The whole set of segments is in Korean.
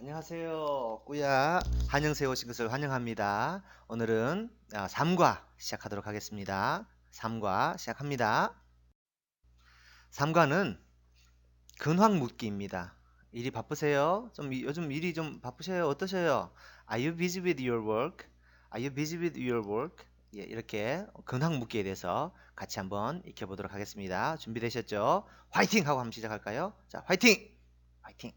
안녕하세요. 꾸야 한영세에 오신 것을 환영합니다. 오늘은 3과 시작하도록 하겠습니다. 3과 시작합니다. 3과는 근황 묻기입니다. 일이 바쁘세요? 요즘 일이 좀 바쁘셔요? 어떠셔요? Are you busy with your work? Are you busy with your work? 예, 이렇게 근황 묻기에 대해서 같이 한번 익혀보도록 하겠습니다. 준비되셨죠? 화이팅! 하고 한번 시작할까요? 자, 화이팅! 화이팅!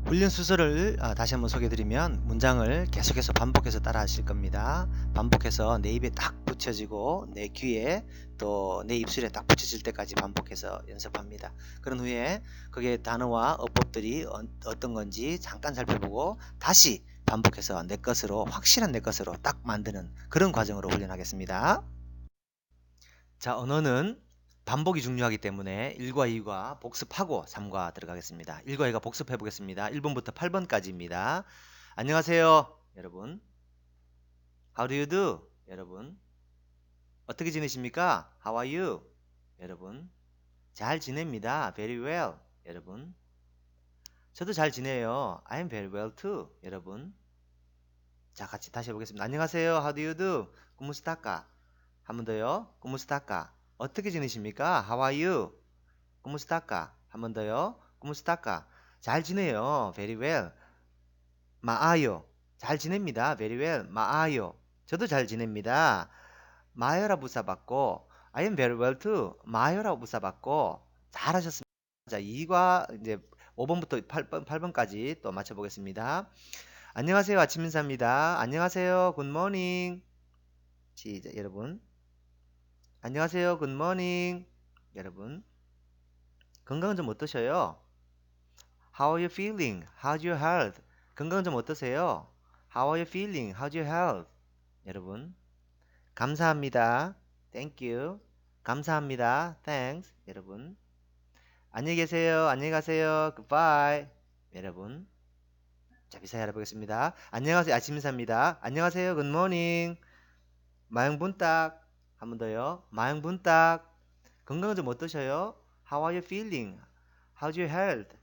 훈련 순서를 다시 한번 소개해드리면 문장을 계속해서 반복해서 따라 하실 겁니다. 반복해서 내 입에 딱 붙여지고 내 귀에 또 내 입술에 딱 붙여질 때까지 반복해서 연습합니다. 그런 후에 그게 단어와 어법들이 어떤 건지 잠깐 살펴보고 다시 반복해서 내 것으로 확실한 내 것으로 딱 만드는 그런 과정으로 훈련하겠습니다. 자, 언어는 반복이 중요하기 때문에 1과 2과 복습하고 3과 들어가겠습니다. 1과 2가 복습해 보겠습니다. 1번부터 8번까지입니다. 안녕하세요, 여러분. How do you do? 여러분. 어떻게 지내십니까? How are you? 여러분. 잘 지냅니다. Very well. 여러분. 저도 잘 지내요. I'm very well too. 여러분. 자, 같이 다시 해보겠습니다. 안녕하세요. How do you do? 꾸무스타까? 한 번 더요. 꾸무스타까? 어떻게 지내십니까? How are you? 꾸무스타까? 한 번 더요. 꾸무스타까? 잘 지내요. Very well. 마아요. 잘 지냅니다. Very well. 마아요. 저도 잘 지냅니다. 마요라 부사받고 I am very well too. 마요라 부사받고 잘하셨습니다. 자, 2과 이제 5번부터 8번까지 또 맞춰보겠습니다. 안녕하세요. 아침 인사입니다. 안녕하세요. 굿모닝. 시작, 여러분. 안녕하세요. 굿모닝. 여러분. 건강은 좀 어떠셔요? How are you feeling? How's your health? 건강 좀 어떠세요? How are you feeling? How's your health? 여러분, 감사합니다. Thank you. 감사합니다. Thanks. 여러분, 안녕히 계세요. 안녕히 가세요. Goodbye. 여러분, 자, 비슷하게 알아보겠습니다. 안녕하세요. 아침 인사입니다. 안녕하세요. Good morning. 마영분딱. 한 번 더요. 마영분딱. 건강 좀 어떠셔요? How are you feeling? How's your health?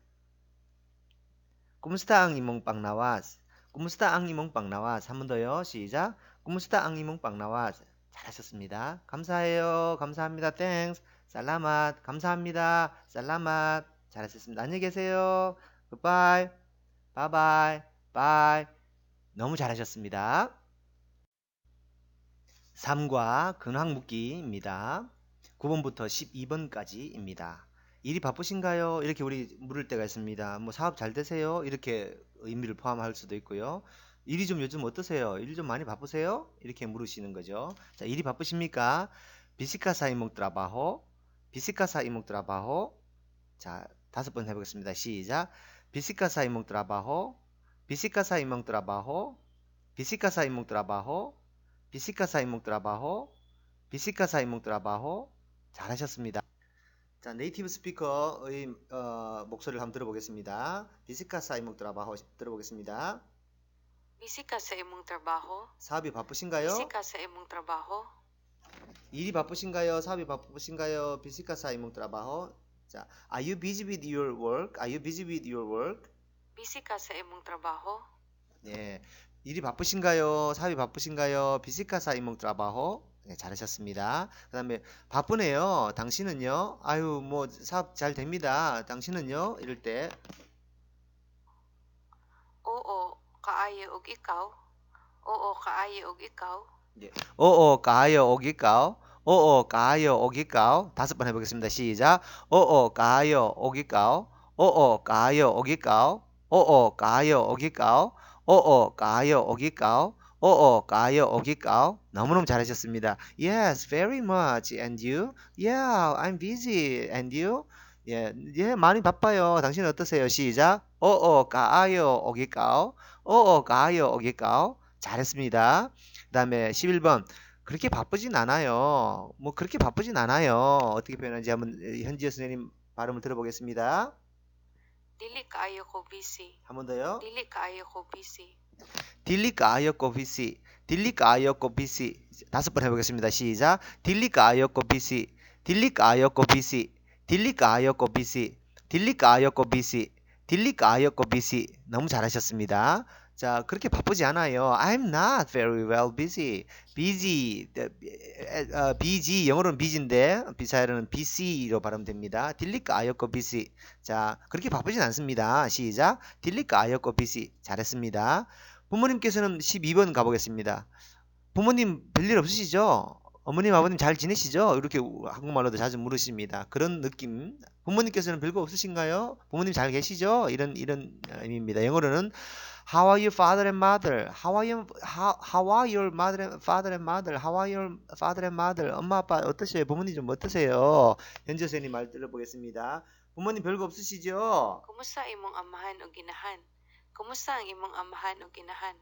Kumusta ang imong pangnawas? Kumusta ang imong pangnawas? 한 번 더요. 시작. Kumusta ang imong pangnawas? 잘하셨습니다. 감사해요. 감사합니다. Thanks. 살라맛. 감사합니다. 살라맛. 잘하셨습니다. 안녕히 계세요. Goodbye. Bye bye. Bye. 너무 잘하셨습니다. 3과 근황 묻기입니다. 9번부터 12번까지입니다. 일이 바쁘신가요? 이렇게 우리 물을 때가 있습니다. 뭐 사업 잘 되세요? 이렇게 의미를 포함할 수도 있고요. 일이 좀 요즘 어떠세요? 일이 좀 많이 바쁘세요? 이렇게 물으시는 거죠. 자, 일이 바쁘십니까? 비시카사 이목 트라바호. 비시카사 이목 트라바호. 자, 5번 해보겠습니다. 시작. 비시카사 이목 트라바호. 비시카사 이목 트라바호. 비시카사 이목 트라바호. 비시카사 이목 트라바호. 비시카사 이목 트라바호. 잘하셨습니다. 자, 네이티브 스피커의 목소리를 한번 들어보겠습니다. 비시카사 이목 트라바호 들어보겠습니다. Busy ka sa imong trabaho? 사업이 바쁘신가요? Busy ka sa imong trabaho? 일이 바쁘신가요? 사업이 바쁘신가요? 비시카사 이목 트라바호. 자, Are you busy with your work? Are you busy with your work? Busy ka sa imong trabaho? 네, 일이 바쁘신가요? 사업이 바쁘신가요? 비시카사 이목 트라바호. 네, 잘하셨습니다. 그 다음에 바쁘네요. 당신은요? 아유, 뭐 사업 잘 됩니다. 당신은요? 이럴 때 Oo, kaayo og ikaw? Oo, kaayo og ikaw? 예. 오오 가요 오기까오. 오오 가요 오기까오. 5번 해보겠습니다. 시작. 오오 가요 오기까오. 오오 가요 오기까오. 오오 가요 오기까오. 오오 가요 오기까오. 오오 가요 오기까오. 너무너무 잘하셨습니다. Yes, very much. And you? Yeah, I'm busy. And you? 예, 예, 많이 바빠요. 당신은 어떠세요? 시작. 오오 가요 오기까오. 오오 가요 오기까오. 잘했습니다. 그 다음에 11번. 그렇게 바쁘진 않아요. 뭐 그렇게 바쁘진 않아요. 어떻게 표현하는지 한번 현지어 선생님 발음을 들어보겠습니다. Dili kaayo ko busy. 한 번 더요. Dili kaayo ko busy. 딜리가 아였고 비시. 딜리가 아였고 비시. 5번 해보겠습니다. 시작. 딜리가 아였고 비시. 딜리가 아였고 비시. 딜리가 아였고 비시. 딜리가 아였고 비시. 딜리 까였고 busy. 너무 잘하셨습니다. 자, 그렇게 바쁘지 않아요. I'm not very well busy. busy, busy, 영어로는 busy인데 비사이어는 BC로 발음됩니다. 됩니다. 딜리 까였고 busy. 자, 그렇게 바쁘진 않습니다. 시작. 딜리 까였고 busy. 잘했습니다. 부모님께서는 12번 가보겠습니다. 부모님 별일 없으시죠? 어머님, 아버님 잘 지내시죠? 이렇게 한국말로도 자주 물으십니다. 그런 느낌. 부모님께서는 별거 없으신가요? 부모님 잘 계시죠? 이런 의미입니다. 영어로는 How are your father and mother? How are your father and mother? How are your father and mother? 엄마 아빠 어떠세요? 부모님 좀 어떠세요? 현지 선생님 말 들어보겠습니다. 부모님 별거 없으시죠? Kumusta imong amahan o ginahan? Kumusta ang imong amahan o ginahan?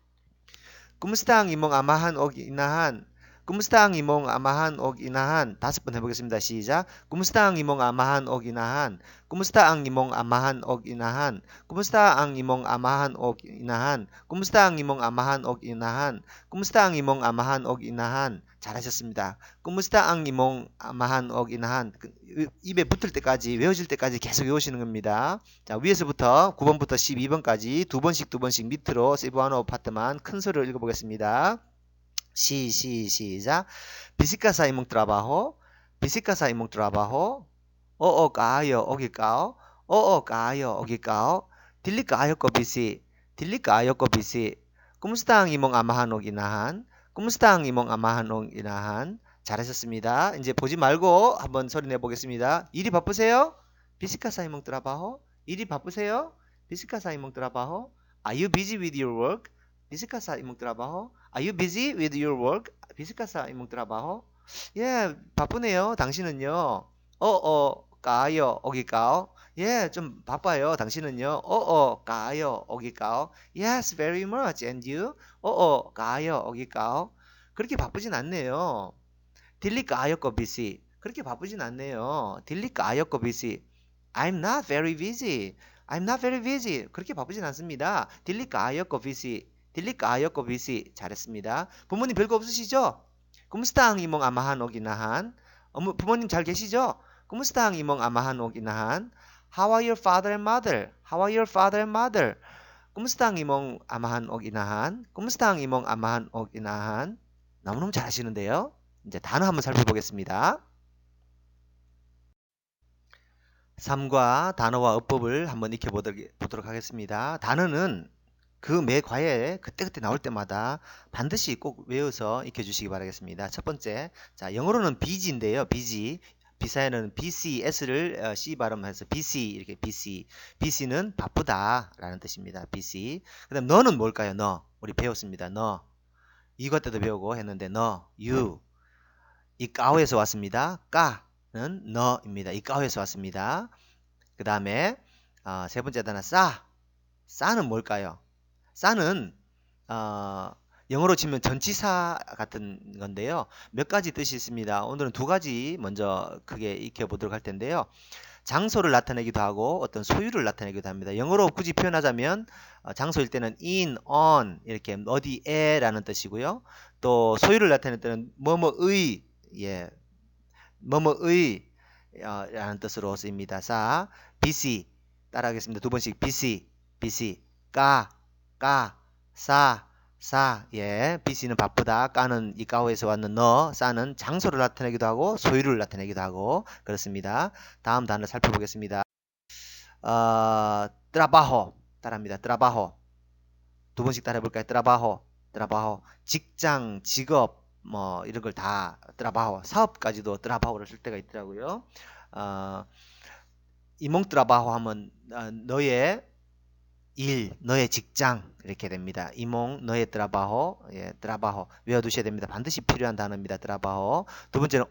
Kumusta ang imong amahan o inahan? Kumusta ang imong amahan o inahan? 5번 해보겠습니다. 시작. Kumusta ang imong amahan o inahan? Kumusta ang imong amahan o inahan? Kumusta ang imong amahan o inahan? Kumusta ang imong amahan o inahan? Kumusta ang imong amahan o inahan? 잘하셨습니다. Kumusta ang imong amahan o inahan? 입에 붙을 때까지, 외워질 때까지 계속 외우시는 겁니다. 자, 위에서부터 9번부터 12번까지 두 번씩 밑으로 세부하노 파트만 큰 소리로 읽어보겠습니다. 시작. Bisika sa imong trabaho? Bisika sa imong trabaho? Oo, kaayo, og ikaw? Oo, kaayo, og ikaw? Dili kaayo ko busy. Dili kaayo ko busy. Kumusta ang imong amahan og inahan? Kumusta ang imong amahan og inahan? 잘하셨습니다. 이제 보지 말고 한번 소리 내보겠습니다. 일이 바쁘세요? Bisika sa imong trabaho? 일이 바쁘세요? Bisika sa imong trabaho? Are you busy with your work? Bisika sa imong trabaho? Are you busy with your work? Bisika sa imong trabaho? 예, 바쁘네요. 당신은요? 가요. 오기까오? 예, 좀 바빠요. 당신은요? 가요. 오기까오? Yes, very much. And you? 가요. 오기까오? 그렇게 바쁘진 않네요. 딜리 가요거 busy. 그렇게 바쁘진 않네요. 딜리 가요거 busy. I'm not very busy. I'm not very busy. 그렇게 바쁘진 않습니다. 딜리 가요거 busy. 딜리 가요거 busy. 잘했습니다. 부모님 별거 없으시죠? Kumusta ang imong amahan o ginahan? 부모님 잘 계시죠? Kumusta ang imong amahan o ginahan? How are your father and mother? How are your father and mother? Kumusta ang imong amahan o ginahan? Kumusta ang imong amahan o ginahan? 너무너무 잘하시는데요. 이제 단어 한번 살펴보겠습니다. 3과 단어와 어법을 한번 익혀보도록 하겠습니다. 단어는 그 매 과에 그때그때 나올 때마다 반드시 꼭 외워서 익혀주시기 바라겠습니다. 첫 번째, 자, 영어로는 busy인데요. busy. 비사에는 BCS를 C 발음해서 busy, 이렇게 busy. busy는 바쁘다 라는 뜻입니다. busy. 그 다음 너는 뭘까요? 너. 우리 배웠습니다. 너. 이거 때도 배우고 했는데 너, you. 이까오에서 왔습니다. 까는 너입니다. 이까오에서 왔습니다. 그 다음에 세 번째 단어 싸는 뭘까요? 싸는 영어로 치면 전치사 같은 건데요. 몇 가지 뜻이 있습니다. 오늘은 두 가지 먼저 크게 익혀보도록 할 텐데요. 장소를 나타내기도 하고 어떤 소유를 나타내기도 합니다. 영어로 굳이 표현하자면 장소일 때는 in, on 이렇게 어디에 라는 뜻이고요. 또 소유를 나타낼 때는 뭐뭐의, 예, 뭐뭐의 라는 뜻으로 쓰입니다. busy 따라하겠습니다. 두 번씩 busy 사, 예, busy는 바쁘다, 까는 이까오에서 왔는 너, 싸는 장소를 나타내기도 하고 소유를 나타내기도 하고 그렇습니다. 다음 단어 살펴보겠습니다. trabajo 따라합니다. trabajo 두 번씩 따라해볼까요? trabajo 직장, 직업 뭐 이런 걸 다 trabajo, 사업까지도 trabajo를 쓸 때가 있더라고요. 이몽 trabajo 하면 너의 일, 너의 직장 이렇게 됩니다. 이몽, 너의 trabajo, 예, trabajo 외워두셔야 됩니다. 반드시 필요한 단어입니다. trabajo. 두 번째는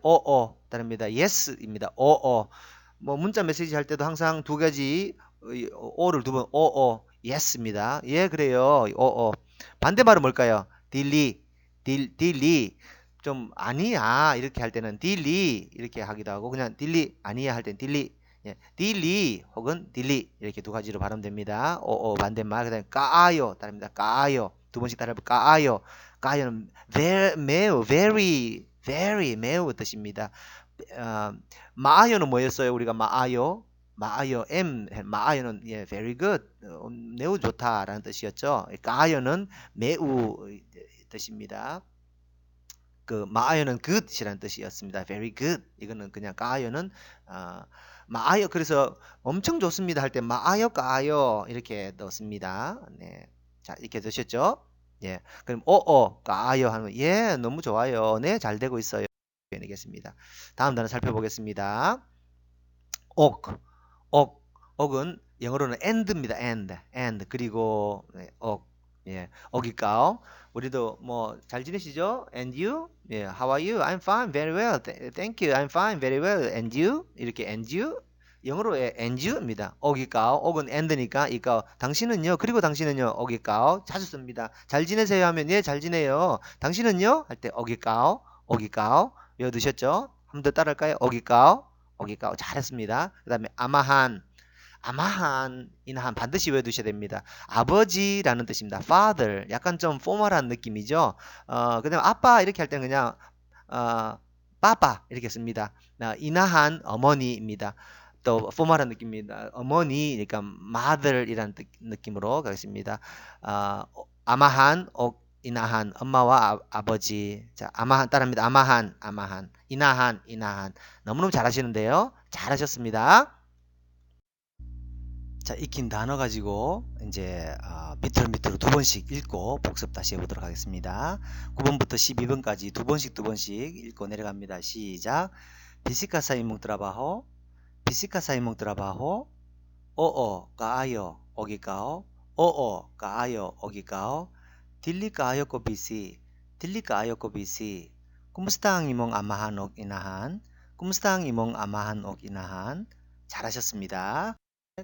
따릅니다. yes입니다. 뭐 문자 메시지 할 때도 항상 두 가지 오를 두번 yes입니다. 예, 그래요. 반대말은 뭘까요? 딜리 좀 아니야 이렇게 할 때는 딜리 이렇게 하기도 하고 그냥 딜리 아니야 할 때는 딜리, 예, 딜리 혹은 딜리 이렇게 두 가지로 발음됩니다. 반대말. 그다음에 까아요 따릅니다. 까아요 두 번씩 따라해볼까요? 까아요는 매우 very 매우 뜻입니다. 마아요는 뭐였어요? 우리가 마아요 마아요 마아요는 예, very good 매우 좋다라는 뜻이었죠. 까아요는 매우 뜻입니다. 그 마아요는 good이라는 뜻이었습니다. very good. 이거는 그냥 까아요는 마아요 그래서 엄청 좋습니다 할 때 마아요 까아요 이렇게 넣습니다. 네. 자, 이렇게 되셨죠? 예. 그럼 까아요 하면 예, 너무 좋아요. 네, 잘 되고 있어요. 되겠습니다. 다음 단어 살펴보겠습니다. 옥은 영어로는 and입니다. and 그리고 네, 예, 옥일까요? 우리도 뭐 잘 지내시죠? And you? 예, how are you? I'm fine, very well. Thank you. I'm fine, very well. And you? 이렇게 and you? 영어로 and you입니다. 옥일까요? 옥은 and니까 이까 당신은요? 그리고 당신은요? 옥일까요? 자주 씁니다. 잘 지내세요 하면 예, 잘 지내요. 당신은요? 할 때 옥일까요? 옥일까요? 외워두셨죠? 한 번 더 따라할까요? 옥일까요? 옥일까요? 잘했습니다. 그 다음에 아마한 이나한 반드시 외워두셔야 됩니다. 아버지라는 뜻입니다. father 약간 좀 포멀한 느낌이죠. 그 다음에 아빠 이렇게 할 때는 그냥 빠빠 이렇게 씁니다. 이나한 어머니입니다. 또 포멀한 느낌입니다. 어머니 그러니까 mother이라는 느낌으로 가겠습니다. 아마한 이나한 엄마와 아버지. 자, 아마한 따라합니다. 아마한 이나한 너무너무 잘하시는데요. 잘하셨습니다. 자, 익힌 단어 가지고 이제 밑으로 두 번씩 읽고 복습 다시 해보도록 하겠습니다. 9번부터 12번까지 두 번씩 읽고 내려갑니다. 시작. 비시카사 이몽 트라바호 까아요 오기까오 까아요 오기까오 딜리까아요 꼬비시 쿰스타앙 이몽 아마한 옥 이나한 잘하셨습니다.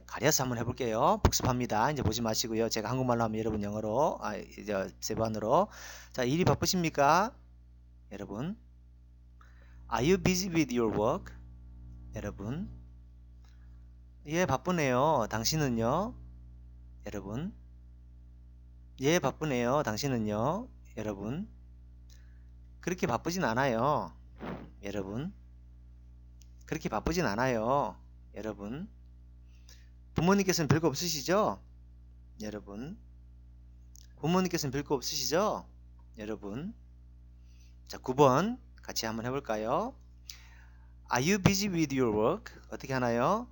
가려서 한번 해볼게요. 복습합니다. 이제 보지 마시고요. 제가 한국말로 하면 여러분 영어로 이제 세번으로. 자, 일이 바쁘십니까? 여러분 Are you busy with your work? 여러분 예, 바쁘네요. 당신은요? 여러분 예, 바쁘네요. 당신은요? 여러분 그렇게 바쁘진 않아요. 여러분 그렇게 바쁘진 않아요. 여러분 부모님께서는 별거 없으시죠? 여러분 부모님께서는 별거 없으시죠? 여러분 자, 9번 같이 한번 해볼까요? Are you busy with your work? 어떻게 하나요?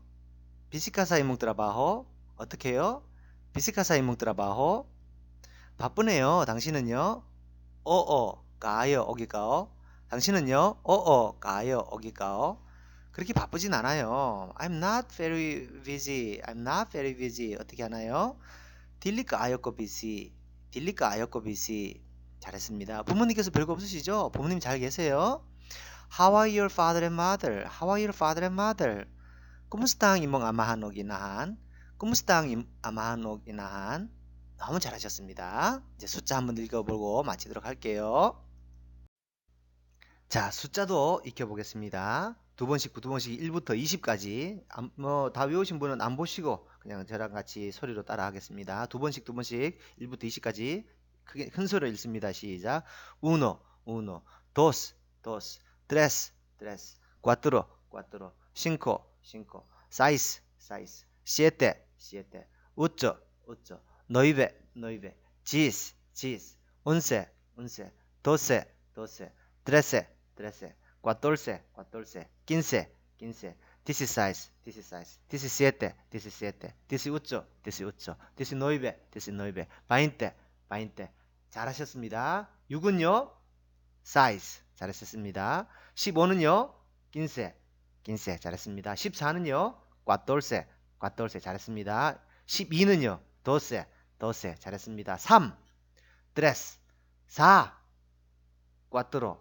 비시카사 이몽 트라바호 어떻게 해요? 비시카사 이몽 트라바호 바쁘네요. 당신은요? 까요 오기까오 당신은요? 까요 오기까오 그렇게 바쁘진 않아요. I'm not very busy. 어떻게 하나요? 딜리까 아역거 비시. 잘했습니다. 부모님께서 별거 없으시죠? 부모님 잘 계세요? How are your father and mother? 꾸무스탕 이몽 아마한옥 이나한. 너무 잘하셨습니다. 이제 숫자 한번 읽어보고 마치도록 할게요. 자, 숫자도 익혀보겠습니다. 두 번씩 1부터 20까지 뭐 다 외우신 분은 안 보시고 그냥 저랑 같이 소리로 따라 하겠습니다. 두 번씩 1부터 20까지 크게 큰 소리로 읽습니다. 시작. uno, dos, tres, cuatro, cinco, seis, siete, ocho, nueve, diez, once, doce, trece, 14, 15, 16, 17, 18, 19, 20. 잘하셨습니다. 6은요? size. 잘하셨습니다. 15는요? 15. 잘했습니다. 14는요? 14. 잘했습니다. 12는요? 12. 잘했습니다. 3. tres. 4. 4.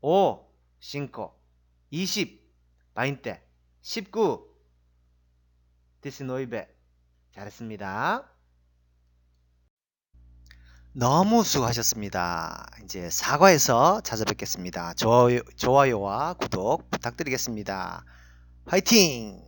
5, 5, 20, 20, 19, 19. 잘했습니다. 너무 수고하셨습니다. 이제 사과에서 찾아뵙겠습니다. 좋아요와 구독 부탁드리겠습니다. 화이팅!